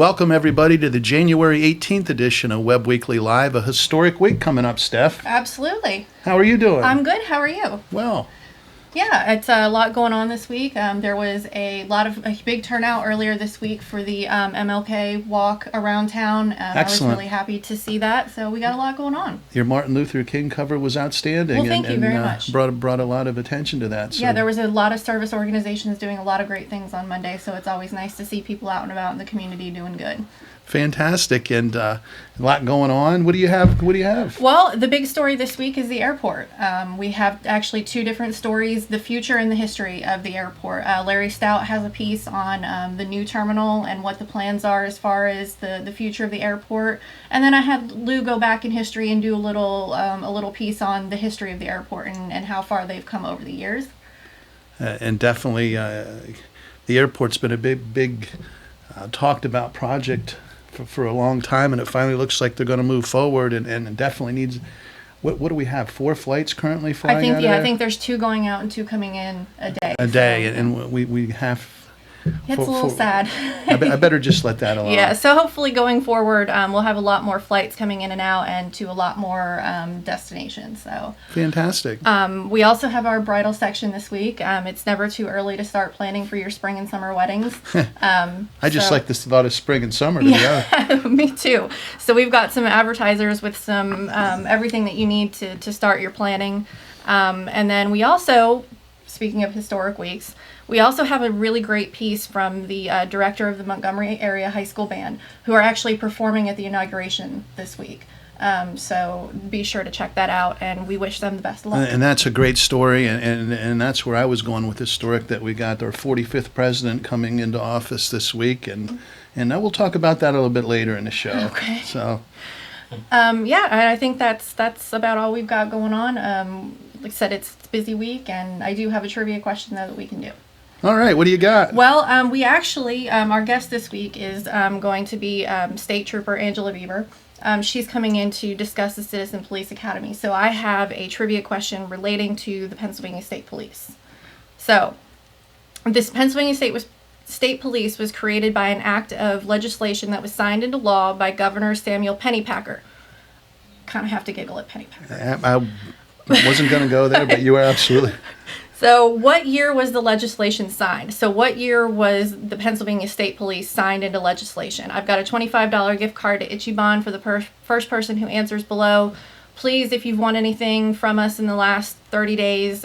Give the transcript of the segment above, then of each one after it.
Welcome, everybody, to the January 18th edition of Webb Weekly Live, a historic week coming up, Steph. Absolutely. How are you doing? I'm good. How are you? Well. Yeah, it's a lot going on this week. There was a big turnout earlier this week for the MLK walk around town. Excellent. I was really happy to see that, so we got a lot going on. Your Martin Luther King cover was outstanding. Well, thank you very much. Brought a lot of attention to that. So. Yeah, there was a lot of service organizations doing a lot of great things on Monday, so it's always nice to see people out and about in the community doing good. Fantastic, and a lot going on. What do you have? Well, the big story this week is the airport. We have actually two different stories, the future and the history of the airport. Larry Stout has a piece on the new terminal and what the plans are as far as the future of the airport. And then I had Lou go back in history and do a little piece on the history of the airport and how far they've come over the years. And definitely, the airport's been a big talked about project for a long time, and it finally looks like they're going to move forward, and definitely needs. What do we have? 4 flights currently flying? I think there's 2 going out and 2 coming in a day. And we have. It's a little sad. I better just let that alone. Yeah, so hopefully going forward, we'll have a lot more flights coming in and out and to a lot more destinations. So fantastic. We also have our bridal section this week. It's never too early to start planning for your spring and summer weddings. I just like this thought of spring and summer together. Me too. So we've got some advertisers with some everything that you need to start your planning. And then we also, speaking of historic weeks, we also have a really great piece from the director of the Montgomery area high school band, who are actually performing at the inauguration this week. So be sure to check that out, and we wish them the best of luck. And that's a great story, and that's where I was going with historic, that we got our 45th president coming into office this week, and we'll talk about that a little bit later in the show. Okay. So. I think that's about all we've got going on. Like I said, it's a busy week, and I do have a trivia question, though, that we can do. All right, what do you got? Well, we actually, our guest this week is going to be State Trooper Angela Bieber. She's coming in to discuss the Citizen Police Academy. So I have a trivia question relating to the Pennsylvania State Police. So, this Pennsylvania State Police was created by an act of legislation that was signed into law by Governor Samuel Pennypacker. Kind of have to giggle at Pennypacker. I wasn't going to go there, but you were absolutely... So what year was the legislation signed? So what year was the Pennsylvania State Police signed into legislation? I've got a $25 gift card to Ichiban for the first person who answers below. Please, if you've won anything from us in the last 30 days,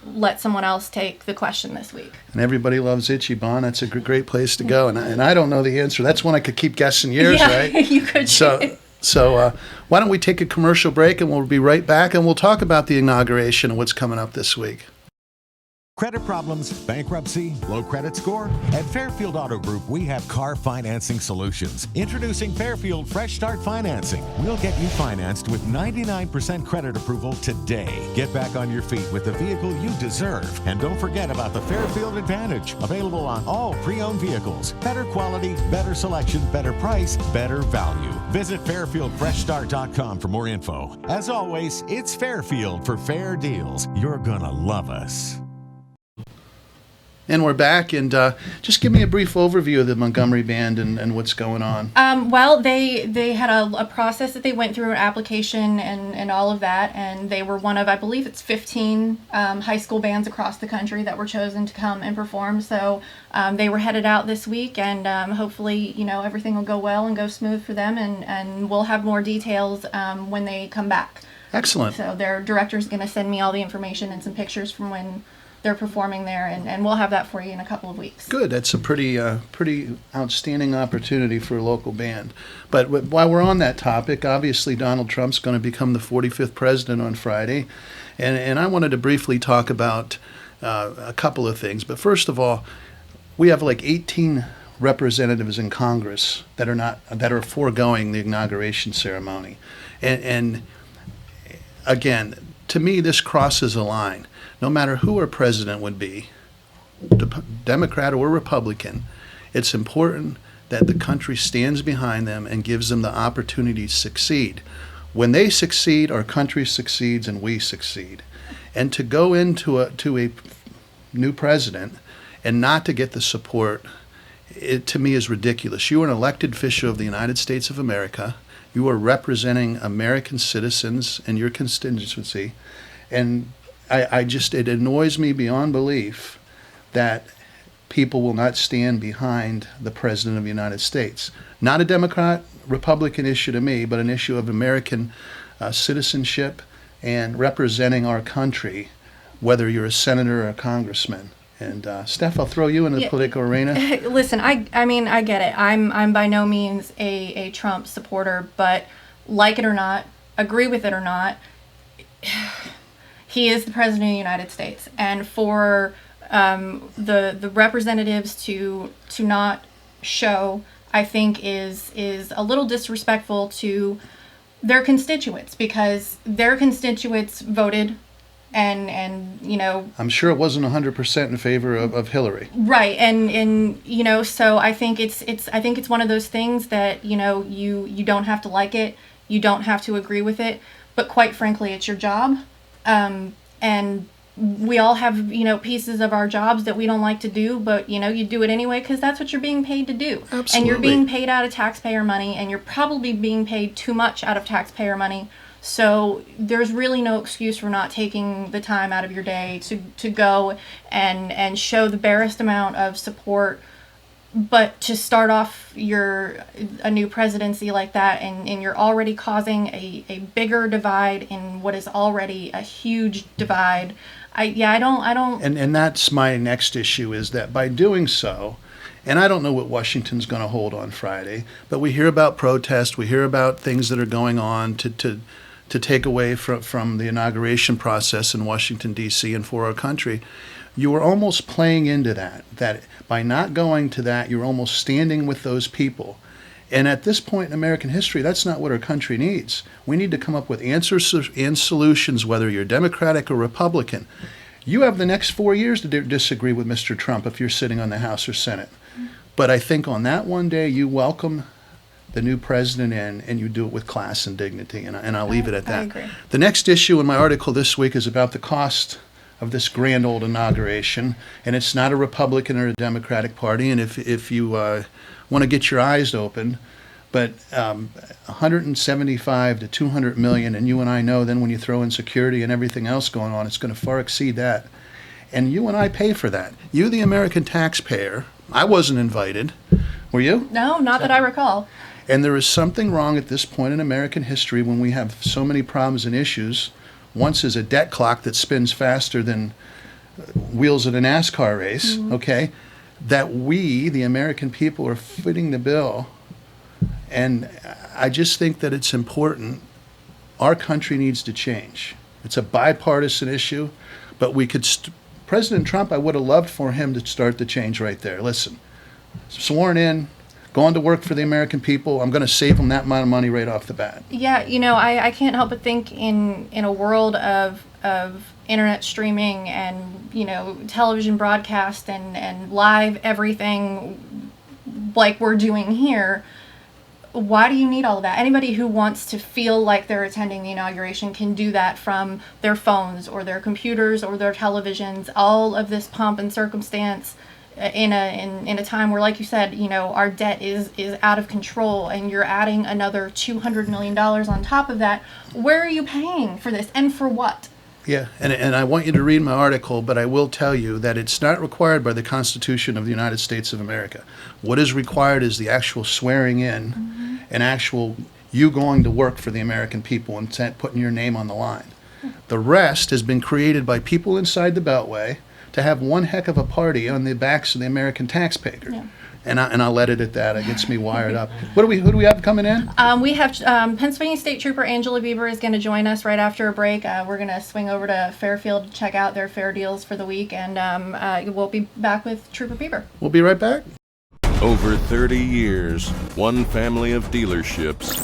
let someone else take the question this week. And everybody loves Ichiban. That's a great place to go. And I don't know the answer. That's one I could keep guessing years, right? You could. So why don't we take a commercial break, and we'll be right back, and we'll talk about the inauguration and what's coming up this week. Credit problems, bankruptcy, low credit score? At Fairfield Auto Group, we have car financing solutions. Introducing Fairfield Fresh Start Financing. We'll get you financed with 99% credit approval today. Get back on your feet with the vehicle you deserve. And don't forget about the Fairfield Advantage. Available on all pre-owned vehicles. Better quality, better selection, better price, better value. Visit FairfieldFreshStart.com for more info. As always, it's Fairfield for fair deals. You're gonna love us. And we're back, and just give me a brief overview of the Montgomery Band and what's going on. Well, they had a process that they went through, an application and all of that, and they were one of, I believe it's 15 high school bands across the country that were chosen to come and perform. So they were headed out this week, and hopefully, everything will go well and go smooth for them, and we'll have more details when they come back. Excellent. So their director's going to send me all the information and some pictures from when they're performing there, and we'll have that for you in a couple of weeks. Good. That's a pretty outstanding opportunity for a local band. But while we're on that topic, obviously Donald Trump's going to become the 45th president on Friday, and I wanted to briefly talk about a couple of things. But first of all, we have like 18 representatives in Congress that are foregoing the inauguration ceremony, and again, to me, this crosses a line. No matter who our president would be, Democrat or Republican, it's important that the country stands behind them and gives them the opportunity to succeed. When they succeed, our country succeeds and we succeed. And to go into a new president and not to get the support it to me is ridiculous. You are an elected official of the United States of America. You are representing American citizens in your constituency. And it annoys me beyond belief that people will not stand behind the President of the United States. Not a Democrat, Republican issue to me, but an issue of American citizenship and representing our country, whether you're a senator or a congressman. And Steph, I'll throw you in the political arena. Listen, I mean, I get it. I'm by no means a Trump supporter, but like it or not, agree with it or not, he is the President of the United States. And for the representatives to not show, I think is a little disrespectful to their constituents, because their constituents voted. And you know, I'm sure it wasn't 100% in favor of Hillary. Right, and you know, so I think it's one of those things that, you know, you don't have to like it, you don't have to agree with it, but quite frankly, it's your job, and we all have, you know, pieces of our jobs that we don't like to do, but you know, you do it anyway because that's what you're being paid to do. Absolutely. And you're being paid out of taxpayer money, and you're probably being paid too much out of taxpayer money. So there's really no excuse for not taking the time out of your day to go and show the barest amount of support. But to start off a new presidency like that, and you're already causing a bigger divide in what is already a huge divide. I don't. And that's my next issue, is that by doing so, and I don't know what Washington's going to hold on Friday, but we hear about protests, we hear about things that are going on to take away from the inauguration process in Washington, D.C. and for our country. You are almost playing into that by not going to that, you're almost standing with those people. And at this point in American history, that's not what our country needs. We need to come up with answers and solutions, whether you're Democratic or Republican. You have the next 4 years to disagree with Mr. Trump if you're sitting on the House or Senate. But I think on that one day, you welcome the new president in, and you do it with class and dignity, and I'll leave it at that. I agree. The next issue in my article this week is about the cost of this grand old inauguration, and it's not a Republican or a Democratic party, and if you want to get your eyes open, but 175 to 200 million, and you and I know then when you throw in security and everything else going on, it's going to far exceed that. And you and I pay for that. You, the American taxpayer, I wasn't invited. Were you? No, not that I recall. And there is something wrong at this point in American history when we have so many problems and issues. Once is a debt clock that spins faster than wheels at a NASCAR race, okay? That we, the American people, are footing the bill. And I just think that it's important. Our country needs to change. It's a bipartisan issue, but we could... President Trump, I would have loved for him to start the change right there. Listen, sworn in, going to work for the American people, I'm going to save them that amount of money right off the bat. Yeah, you know, I can't help but think in a world of internet streaming and, you know, television broadcast and live everything like we're doing here, why do you need all of that? Anybody who wants to feel like they're attending the inauguration can do that from their phones or their computers or their televisions. All of this pomp and circumstance in a time where, like you said, you know, our debt is out of control, and you're adding another $200 million on top of that. Where are you paying for this, and for what? Yeah, and I want you to read my article, but I will tell you that it's not required by the Constitution of the United States of America. What is required is the actual swearing in and actual you going to work for the American people and putting your name on the line. The rest has been created by people inside the Beltway to have one heck of a party on the backs of the American taxpayer. Yeah. And I'll let it at that. It gets me wired up. Who do we have coming in? We have Pennsylvania State Trooper Angela Bieber is going to join us right after a break. We're going to swing over to Fairfield to check out their fair deals for the week, and we'll be back with Trooper Bieber. We'll be right back. Over 30 years, one family of dealerships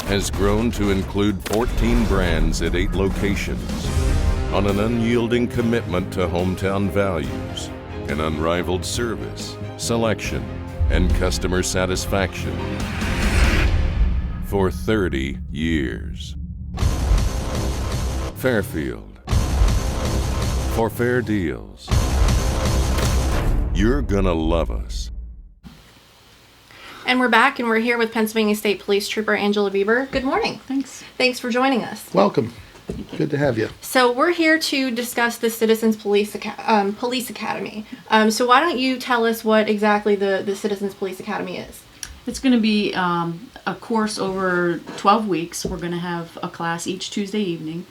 has grown to include 14 brands at 8 locations. On an unyielding commitment to hometown values, an unrivaled service, selection, and customer satisfaction for 30 years. Fairfield. For fair deals. You're gonna love us. And we're back, and we're here with Pennsylvania State Police Trooper Angela Bieber. Good morning. Thanks. Thanks for joining us. Welcome. Good to have you. So we're here to discuss the Citizens Police Academy. So why don't you tell us what exactly the Citizens Police Academy is? It's going to be a course over 12 weeks. We're going to have a class each Tuesday evening.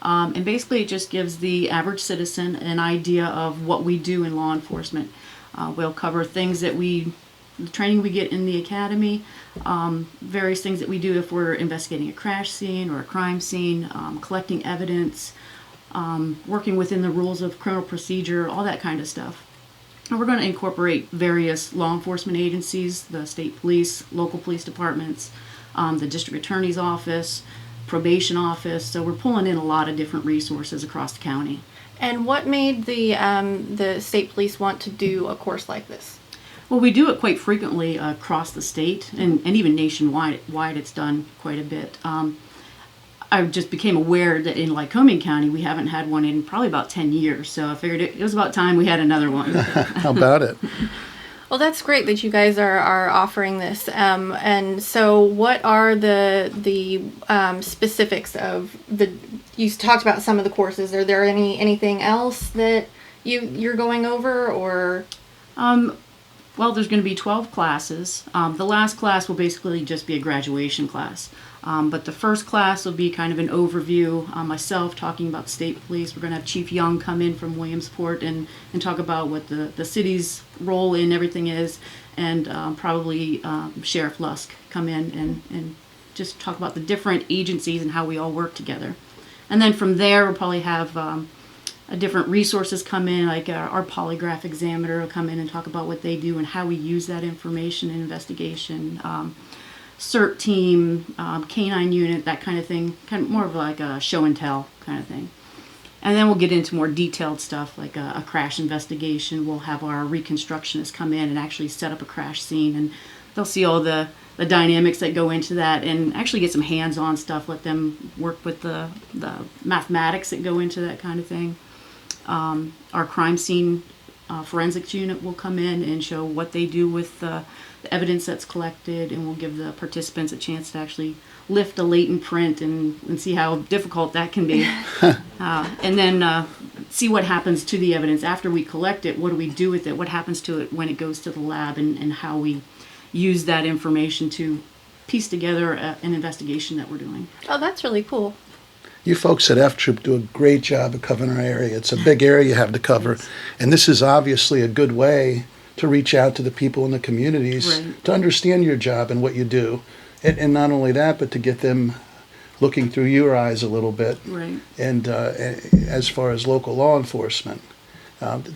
And basically it just gives the average citizen an idea of what we do in law enforcement. We'll cover things that the training we get in the academy, various things that we do if we're investigating a crash scene or a crime scene, collecting evidence, working within the rules of criminal procedure, all that kind of stuff. And we're going to incorporate various law enforcement agencies, the state police, local police departments, the district attorney's office, probation office. So we're pulling in a lot of different resources across the county. And what made the state police want to do a course like this? Well, we do it quite frequently across the state and even nationwide. It's done quite a bit. I just became aware that in Lycoming County we haven't had one in probably about 10 years. So I figured it was about time we had another one. How about it? Well, that's great that you guys are offering this. And so what are the specifics of you talked about some of the courses. Are there anything else that you're going over, or? Well, there's going to be 12 classes. The last class will basically just be a graduation class. But the first class will be kind of an overview. Myself talking about state police. We're going to have Chief Young come in from Williamsport and talk about what the city's role in everything is. And probably Sheriff Lusk come in and just talk about the different agencies and how we all work together. And then from there, we'll probably have different resources come in, like our polygraph examiner will come in and talk about what they do and how we use that information in investigation. CERT team, canine unit, that kind of thing, kind of more of like a show and tell kind of thing. And then we'll get into more detailed stuff like a crash investigation. We'll have our reconstructionists come in and actually set up a crash scene, and they'll see all the dynamics that go into that and actually get some hands-on stuff, let them work with the mathematics that go into that kind of thing. Our crime scene forensics unit will come in and show what they do with the evidence that's collected, and we'll give the participants a chance to actually lift a latent print and see how difficult that can be. And then see what happens to the evidence after we collect it. What do we do with it? What happens to it when it goes to the lab, and how we use that information to piece together an investigation that we're doing. Oh, that's really cool. You folks at F Troop do a great job of covering our area. It's a big area you have to cover, and this is obviously a good way to reach out to the people in the communities to understand your job and what you do. And not only that, but to get them looking through your eyes a little bit. Right. And as far as local law enforcement,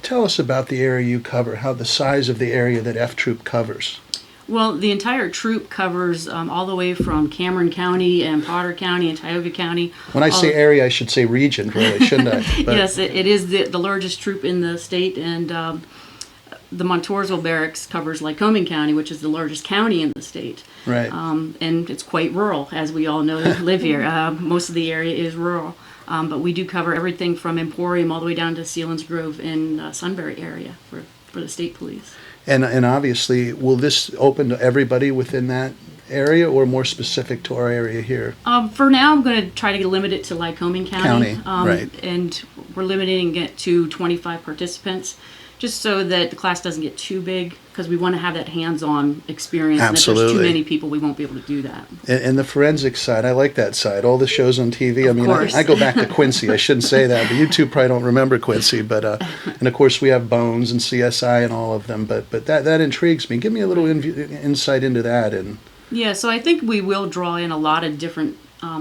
tell us about the area you cover, how the size of the area that F Troop covers. Well, the entire troop covers all the way from Cameron County and Potter County and Tioga County. When I say area, I should say region, really, shouldn't I? But yes, it is the largest troop in the state, and the Montoursville Barracks covers Lycoming County, which is the largest county in the state. Right. And it's quite rural, as we all know that live here. Most of the area is rural. But we do cover everything from Emporium all the way down to Selinsgrove and Sunbury area for the state police. And obviously, will this open to everybody within that area, or more specific to our area here? For now, I'm going to try to limit it to Lycoming County. Right. And we're limiting it to 25 participants, just so that the class doesn't get too big, because we want to have that hands-on experience. Absolutely. And if there's too many people, we won't be able to do that. And the forensic side, I like that side. All the shows on TV. Of course. I go back to Quincy. I shouldn't say that, but you two probably don't remember Quincy. But and of course we have Bones and CSI and all of them. But that intrigues me. Give me a little insight into that. And yeah, so I think we will draw in a lot of different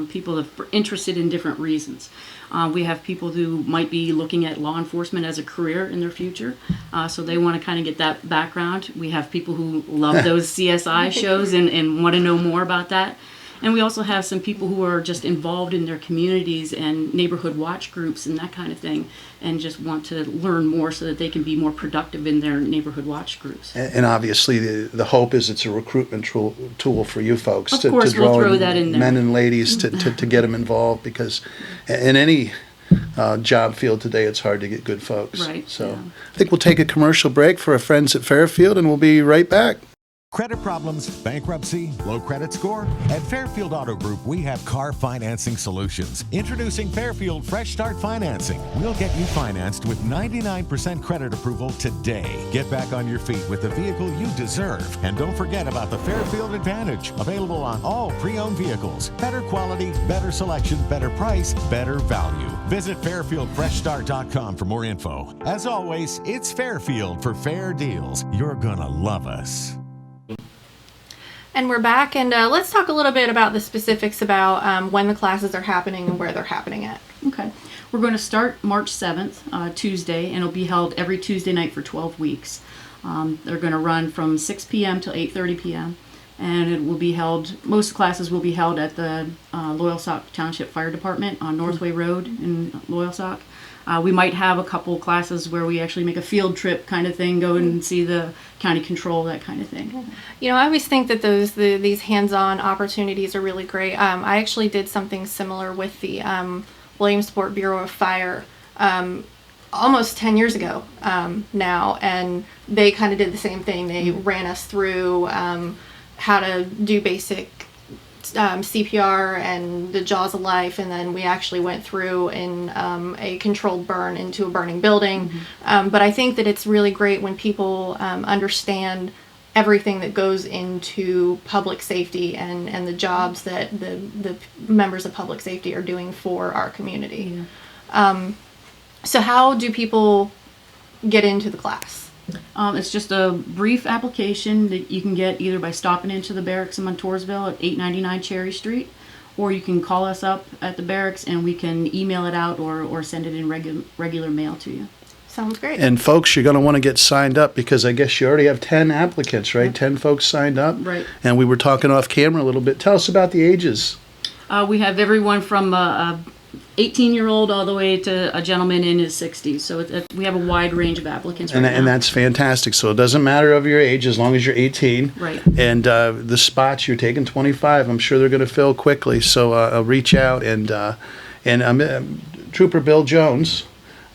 people that are interested in different reasons. We have people who might be looking at law enforcement as a career in their future, so they want to kind of get that background. We have people who love those CSI shows and want to know more about that. And we also have some people who are just involved in their communities and neighborhood watch groups and that kind of thing, and just want to learn more so that they can be more productive in their neighborhood watch groups. And obviously the hope is it's a recruitment tool for you folks Of to course, draw we'll throw that in there. men and ladies to get them involved, because in any job field today it's hard to get good folks. Right, So yeah. I think we'll take a commercial break for our friends at Fairfield, and we'll be right back. Credit problems, bankruptcy, low credit score? At Fairfield Auto Group, we have car financing solutions. Introducing Fairfield Fresh Start Financing. We'll get you financed with 99% credit approval today. Get back on your feet with the vehicle you deserve. And don't forget about the Fairfield Advantage. Available on all pre-owned vehicles. Better quality, better selection, better price, better value. Visit FairfieldFreshStart.com for more info. As always, it's Fairfield for fair deals. You're gonna love us. And we're back, and let's talk a little bit about the specifics about when the classes are happening and where they're happening at. Okay. We're going to start March 7th, Tuesday, and it'll be held every Tuesday night for 12 weeks. They're going to run from 6 p.m. till 8:30 p.m. And it will be held, most classes will be held at the Loyalsock Township Fire Department on Northway Road in Loyalsock. We might have a couple classes where we actually make a field trip kind of thing, go and see the county control, that kind of thing. You know, I always think that these hands-on opportunities are really great. I actually did something similar with the Williamsport Bureau of Fire almost 10 years ago now, and they kind of did the same thing. They ran us through how to do basic CPR and the jaws of life, and then we actually went through in a controlled burn into a burning building. But I think that it's really great when people understand everything that goes into public safety and the jobs that the members of public safety are doing for our community. So how do people get into the class? It's just a brief application that you can get either by stopping into the barracks in Montoursville at 899 Cherry Street, or you can call us up at the barracks and we can email it out or send it in regular mail to you. Sounds great. And folks, you're going to want to get signed up because I guess you already have 10 applicants, right? 10 folks signed up. Right. And we were talking off camera a little bit. Tell us about the ages. We have everyone from 18-year-old all the way to a gentleman in his 60s. So we have a wide range of applicants right now. And that's fantastic. So it doesn't matter of your age as long as you're 18. Right. And the spots, you're taking 25. I'm sure they're going to fill quickly. So reach out. And Trooper Bill Jones,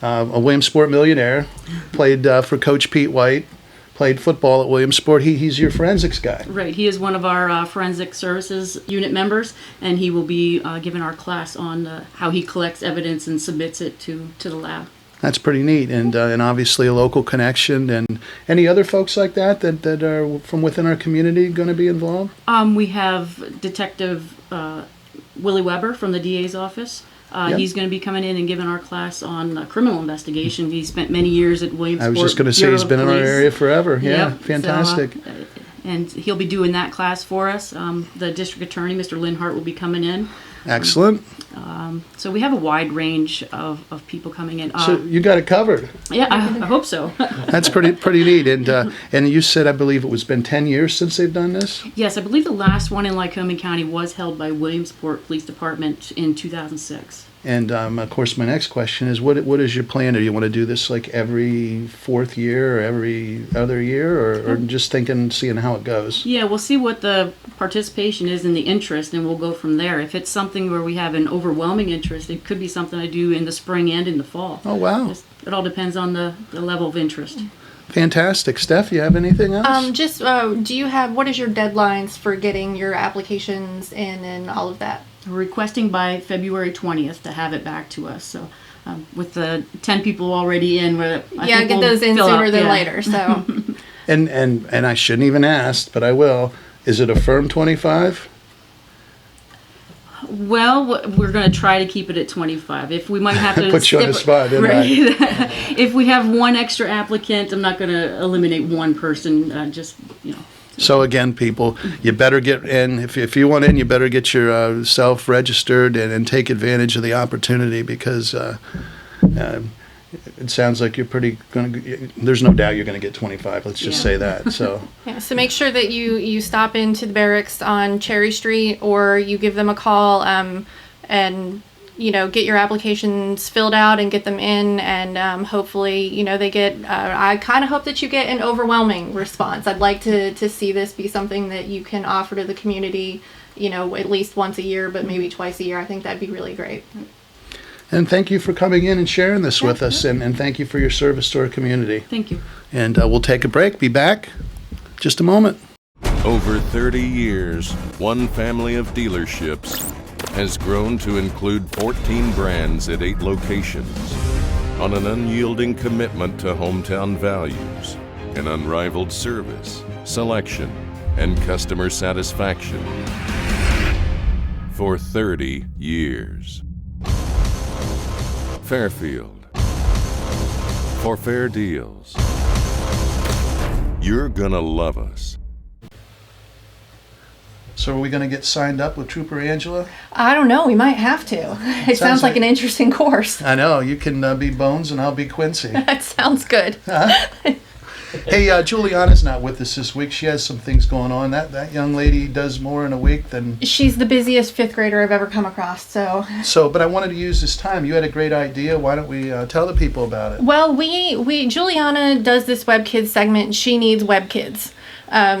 a Williamsport millionaire, played for Coach Pete White, played football at Williamsport. He's your forensics guy. Right. He is one of our forensic services unit members, and he will be giving our class on how he collects evidence and submits it to the lab. That's pretty neat, and obviously a local connection. And any other folks like that are from within our community going to be involved? We have Detective Willie Weber from the DA's office. Yep. He's going to be coming in and giving our class on criminal investigation. He spent many years at Williamsport. I was just going to say he's been in our area forever. Yeah, Yep. fantastic. So, and he'll be doing that class for us. The district attorney, Mr. Linhart, will be coming in. Excellent. So we have a wide range of people coming in. So you got it covered. Yeah, I hope so. That's pretty neat. And you said, I believe it was been 10 years since they've done this? Yes, I believe the last one in Lycoming County was held by Williamsport Police Department in 2006. And of course, my next question is, what is your plan? Do you want to do this like every fourth year or every other year, or just seeing how it goes? Yeah, we'll see what the participation is and the interest, and we'll go from there. If it's something where we have an overwhelming interest, it could be something I do in the spring and in the fall. Oh, wow. It all depends on the level of interest. Fantastic. Steph, you have anything else? What is your deadlines for getting your applications in and all of that? We're requesting by February 20th to have it back to us. So with the 10 people already in, I think get we'll those in fill sooner up, than yeah. later. So, and I shouldn't even ask, but I will. Is it a firm 25? Well, we're going to try to keep it at 25. If we might have to Put you on the spot, didn't right? I? If we have one extra applicant, I'm not going to eliminate one person. So again, people, you better get in. If you want in, you better get yourself registered and take advantage of the opportunity, because it sounds like you're there's no doubt you're going to get 25. Let's just say that. So yeah, so make sure that you stop into the barracks on Cherry Street, or you give them a call and get your applications filled out and get them in, and hopefully they get I kind of hope that you get an overwhelming response. I'd like to see this be something that you can offer to the community at least once a year, but maybe twice a year. I think that'd be really great. And thank you for coming in and sharing this with us, and thank you for your service to our community. Thank you. And we'll take a break. Be back just a moment. Over 30 years, one family of dealerships has grown to include 14 brands at 8 locations on an unyielding commitment to hometown values and unrivaled service, selection, and customer satisfaction for 30 years. Fairfield. For fair deals. You're gonna love us. So are we going to get signed up with Trooper Angela? I don't know. We might have to. It sounds like an interesting course. I know. You can be Bones and I'll be Quincy. That sounds good. Hey, Juliana's not with us this week. She has some things going on. That young lady does more in a week than... She's the busiest 5th grader I've ever come across, so... But I wanted to use this time. You had a great idea. Why don't we tell the people about it? Well, Juliana does this Web Kids segment. She needs Web Kids.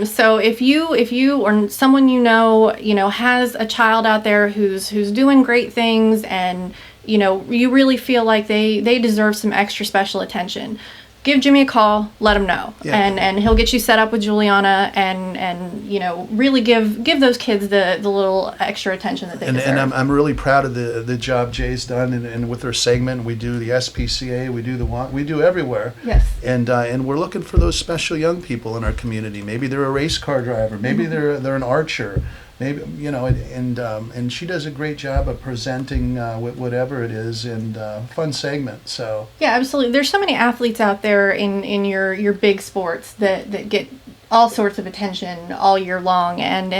So if you or someone you know has a child out there who's doing great things, and you really feel like they deserve some extra special attention, give Jimmy a call, let him know, and he'll get you set up with Juliana, and really give those kids the little extra attention that they deserve. And I'm really proud of the job Jay's done, and with her segment, we do the SPCA, we do everywhere. Yes. And we're looking for those special young people in our community. Maybe they're a race car driver, maybe they're an archer. Maybe and she does a great job of presenting whatever it is, and fun segment. So yeah, absolutely. There's so many athletes out there in your big sports that get all sorts of attention all year long, and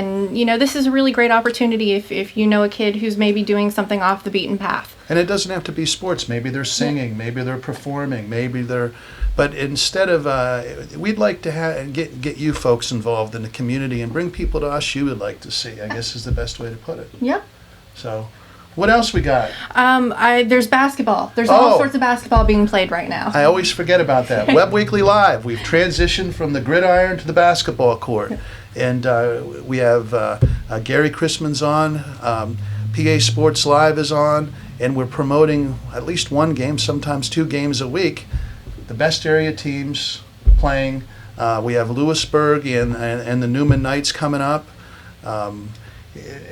this is a really great opportunity if you know a kid who's maybe doing something off the beaten path. And it doesn't have to be sports. Maybe they're singing, maybe they're performing, but instead of, we'd like to get you folks involved in the community and bring people to us you would like to see, I guess is the best way to put it. Yep. So, what else we got? There's basketball. There's all sorts of basketball being played right now. I always forget about that. Webb Weekly Live. We've transitioned from the gridiron to the basketball court. And we have Gary Chrisman's on, PA Sports Live is on, and we're promoting at least one game, sometimes 2 games a week. The best area teams playing. We have Lewisburg and the Newman Knights coming up.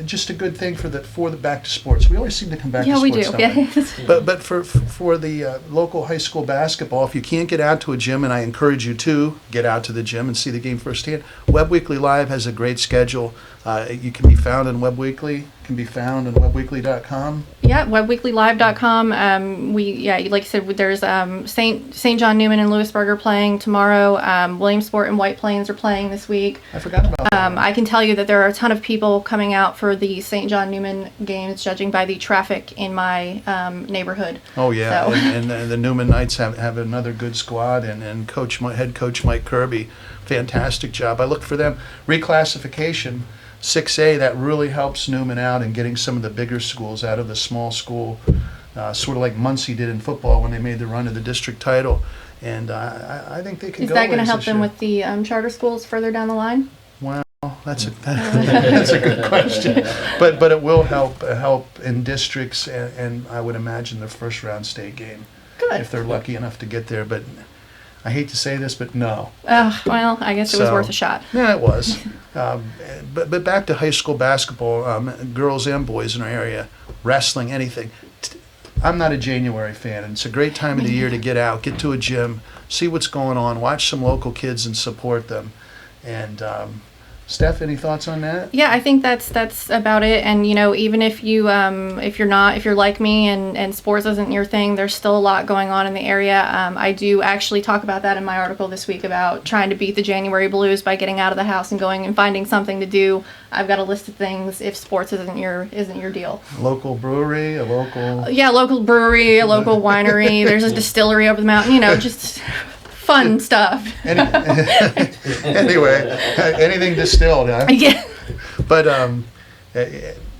Just a good thing for the back to sports. We always seem to come back to sports. Yeah, we do. But for the local high school basketball, if you can't get out to a gym, and I encourage you to get out to the gym and see the game firsthand, Webb Weekly Live has a great schedule. You can be found in Webb Weekly. Can be found on WebWeekly.com. Yeah, WebWeeklyLive.com. Like I said, there's St. John Newman and Lewisburg are playing tomorrow. Williamsport and White Plains are playing this week. I forgot about that. I can tell you that there are a ton of people coming out for the St. John Newman games, judging by the traffic in my neighborhood. Oh yeah, so. and the Newman Knights have another good squad, and head coach Mike Kirby, fantastic job. I look for them. Reclassification. 6A, that really helps Newman out in getting some of the bigger schools out of the small school, sort of like Muncie did in football when they made the run to the district title. And I think they could go. Is that going to help this them year. with the charter schools further down the line? Well, that's a good question. But it will help in districts, and I would imagine the first round state game. Good. If they're lucky enough to get there. But I hate to say this, but no. Well, I guess it was worth a shot. Yeah, it was. But back to high school basketball, girls and boys in our area, wrestling, anything. I'm not a January fan, and it's a great time of the year to get out, get to a gym, see what's going on, watch some local kids and support them. And Steph, any thoughts on that? Yeah, I think that's about it. And even if you're like me and sports isn't your thing, there's still a lot going on in the area. I do actually talk about that in my article this week about trying to beat the January blues by getting out of the house and going and finding something to do. I've got a list of things if sports isn't your deal. Local brewery, a local local brewery, a local winery. There's a distillery over the mountain. Just fun stuff. Anyway, anything distilled, huh? Yeah. But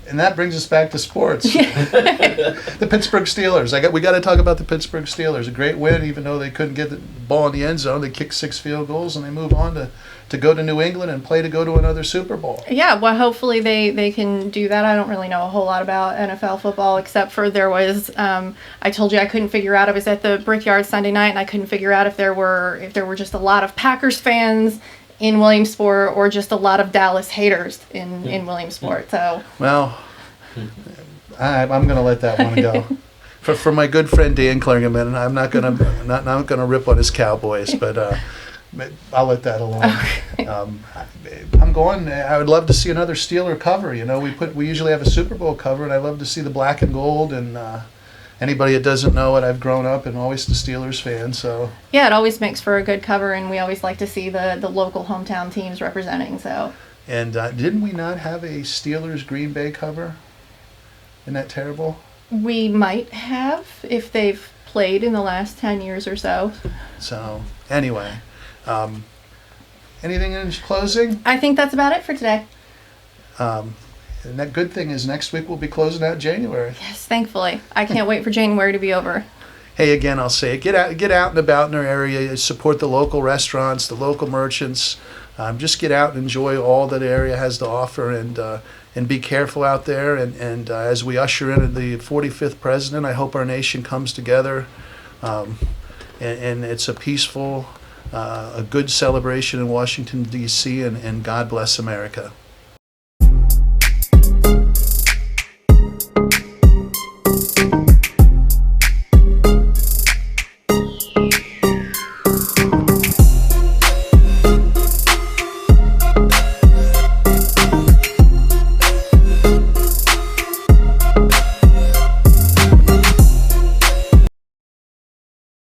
and that brings us back to sports. The Pittsburgh Steelers. We got to talk about the Pittsburgh Steelers. A great win, even though they couldn't get the ball in the end zone. They kicked 6 field goals, and they move on to go to New England and play to go to another Super Bowl. Yeah, well, hopefully they can do that. I don't really know a whole lot about NFL football, except for there was, I told you I couldn't figure out. I was at the Brickyard Sunday night, and I couldn't figure out if there were just a lot of Packers fans in Williamsport or just a lot of Dallas haters in Williamsport. So Well, I'm going to let that one go. For my good friend Dan Klingerman, I'm not going to rip on his Cowboys, but I'll let that alone. I'm going. I would love to see another Steeler cover. You know, we usually have a Super Bowl cover, and I love to see the black and gold. And anybody that doesn't know it, I've grown up and always a Steelers fan. So yeah, it always makes for a good cover, and we always like to see the local hometown teams representing. So. And didn't we not have a Steelers Green Bay cover? Isn't that terrible? We might have if they've played in the last 10 years or so. So anyway, anything in closing? I think that's about it for today. And that good thing is next week we'll be closing out January. Yes, thankfully. I can't wait for January to be over. Hey, again, I'll say it. Get out and about in our area. Support the local restaurants, the local merchants. Just get out and enjoy all that the area has to offer, and be careful out there. And as we usher in the 45th president, I hope our nation comes together, and it's a peaceful, a good celebration in Washington, D.C., and God bless America.